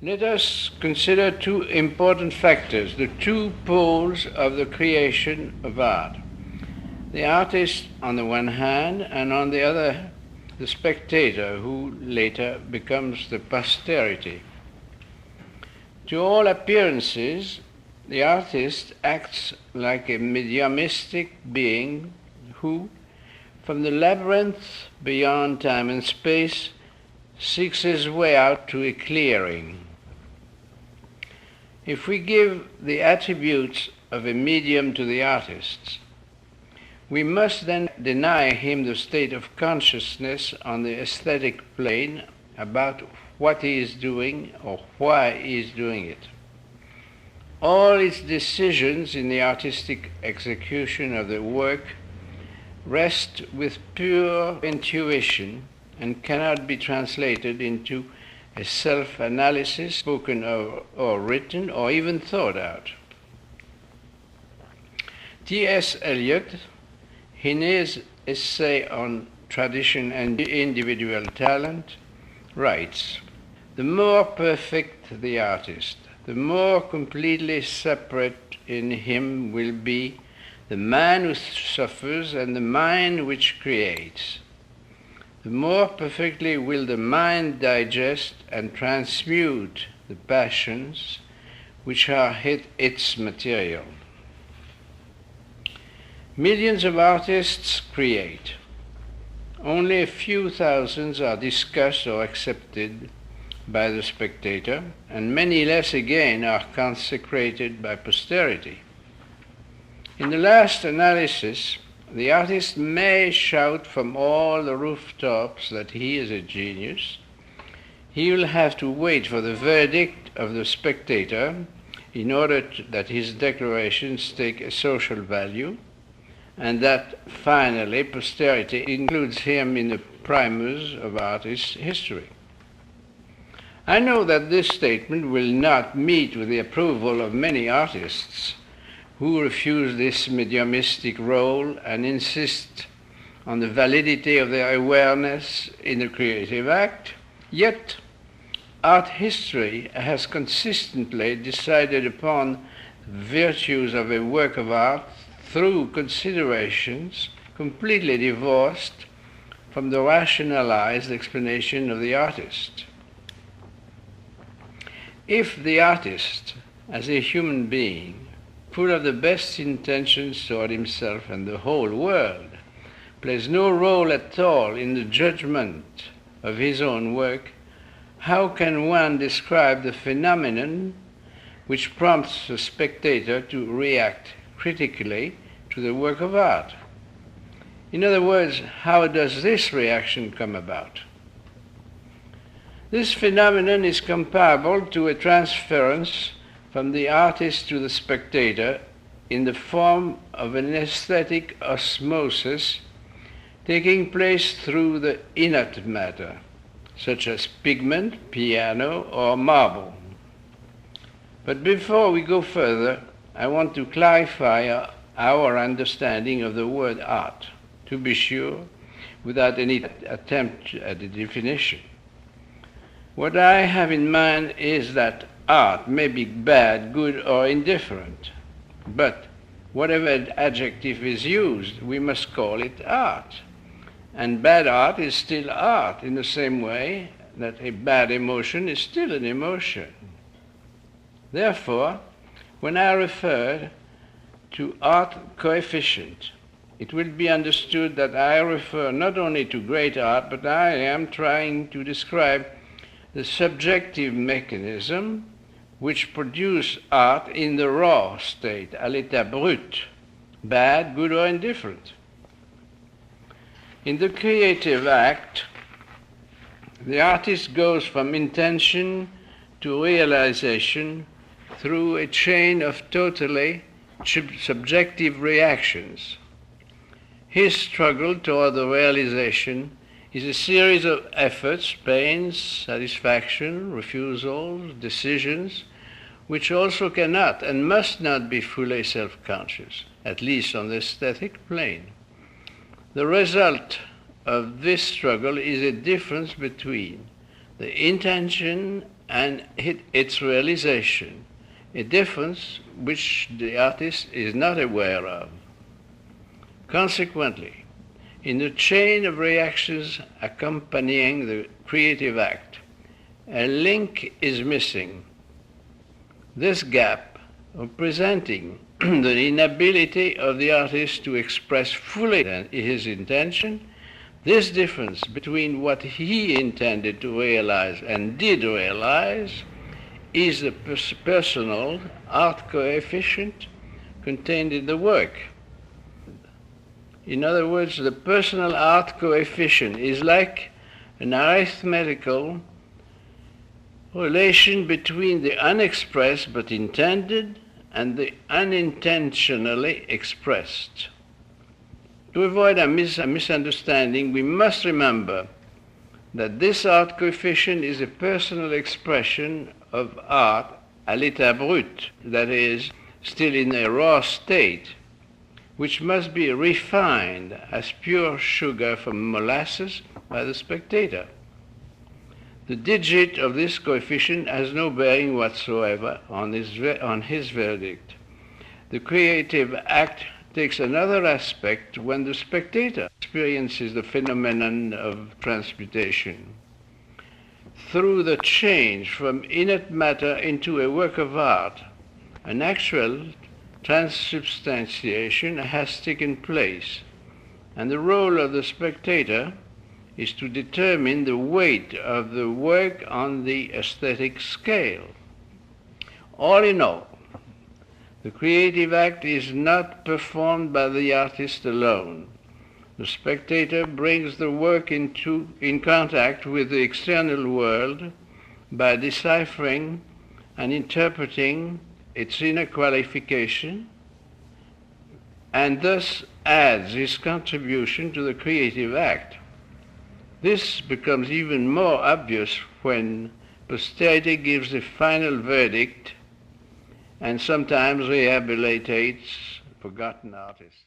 Let us consider two important factors, the two poles of the creation of art. The artist on the one hand, and on the other, the spectator, who later becomes the posterity. To all appearances, the artist acts like a mediumistic being who, from the labyrinth beyond time and space, seeks his way out to a clearing. If we give the attributes of a medium to the artist, we must then deny him the state of consciousness on the aesthetic plane about what he is doing or why he is doing it. All his decisions in the artistic execution of the work rest with pure intuition and cannot be translated into a self-analysis spoken of or written or even thought out. T.S. Eliot, in his essay on tradition and individual talent, writes, "The more perfect the artist, the more completely separate in him will be the man who suffers and the mind which creates. The more perfectly will the mind digest and transmute the passions which are its material." Millions of artists create. Only a few thousands are discussed or accepted by the spectator, and many less again are consecrated by posterity. In the last analysis, the artist may shout from all the rooftops that he is a genius. He will have to wait for the verdict of the spectator in order that his declarations take a social value, and that finally posterity includes him in the primers of artist history. I know that this statement will not meet with the approval of many artists who refuse this mediumistic role and insist on the validity of their awareness in the creative act, yet art history has consistently decided upon the virtues of a work of art through considerations completely divorced from the rationalized explanation of the artist. If the artist, as a human being, full of the best intentions toward himself and the whole world, plays no role at all in the judgment of his own work, how can one describe the phenomenon which prompts the spectator to react critically to the work of art? In other words, how does this reaction come about? This phenomenon is comparable to a transference from the artist to the spectator in the form of an aesthetic osmosis taking place through the inert matter, such as pigment, piano, or marble. But before we go further, I want to clarify our understanding of the word art, to be sure, without any attempt at a definition. What I have in mind is that art may be bad, good, or indifferent, but whatever adjective is used, we must call it art. And bad art is still art, in the same way that a bad emotion is still an emotion. Therefore, when I refer to art coefficient, it will be understood that I refer not only to great art, but I am trying to describe the subjective mechanism which produce art in the raw state, à l'état brut, bad, good, or indifferent. In the creative act, the artist goes from intention to realization through a chain of totally subjective reactions. His struggle toward the realization is a series of efforts, pains, satisfaction, refusals, decisions, which also cannot and must not be fully self-conscious, at least on the aesthetic plane. The result of this struggle is a difference between the intention and its realization, a difference which the artist is not aware of. Consequently, in the chain of reactions accompanying the creative act, a link is missing. This gap, representing the inability of the artist to express fully his intention, this difference between what he intended to realize and did realize, is the personal art coefficient contained in the work. In other words, the personal art coefficient is like an arithmetical relation between the unexpressed but intended and the unintentionally expressed. To avoid a misunderstanding, we must remember that this art coefficient is a personal expression of art à l'état brut, that is, still in a raw state, which must be refined as pure sugar from molasses by the spectator. The digit of this coefficient has no bearing whatsoever on his verdict. The creative act takes another aspect when the spectator experiences the phenomenon of transmutation. Through the change from inert matter into a work of art, an actual transubstantiation has taken place, and the role of the spectator is to determine the weight of the work on the aesthetic scale. All in all, the creative act is not performed by the artist alone. The spectator brings the work in contact with the external world by deciphering and interpreting its inner qualification, and thus adds his contribution to the creative act. This becomes even more obvious when posterity gives a final verdict and sometimes rehabilitates forgotten artists.